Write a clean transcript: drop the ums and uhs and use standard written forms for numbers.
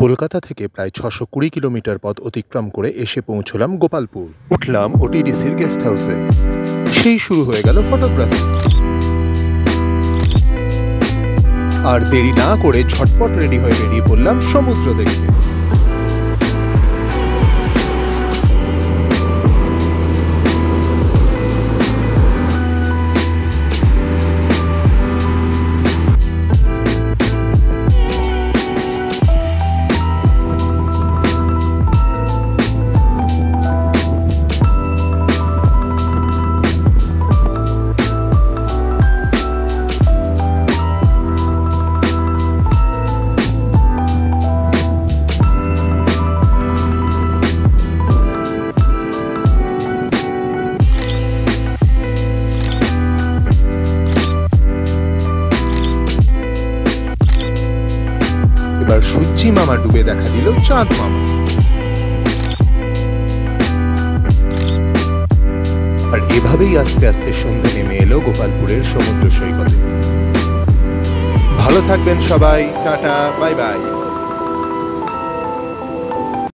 কলকাতা থেকে প্রায় ৬২০ কিলোমিটার পথ অতিক্রম করে এসে পৌঁছলাম গোপালপুর। উঠলাম ওটিডিসির গেস্ট হাউসে। সেই শুরু হয়ে গেল ফটোগ্রাফি। আর দেরি না করে ঝটপট রেডি হয়ে বেরিয়ে পড়লাম সমুদ্র দেখতে। এবার সূর্যি মামা ডুবে দেখা দিল চাঁদ মামা। আর এভাবেই আস্তে আস্তে সন্ধ্যা নেমে এলো গোপালপুরের সমুদ্র সৈকতে। ভালো থাকবেন সবাই, টাটা, বাই বাই।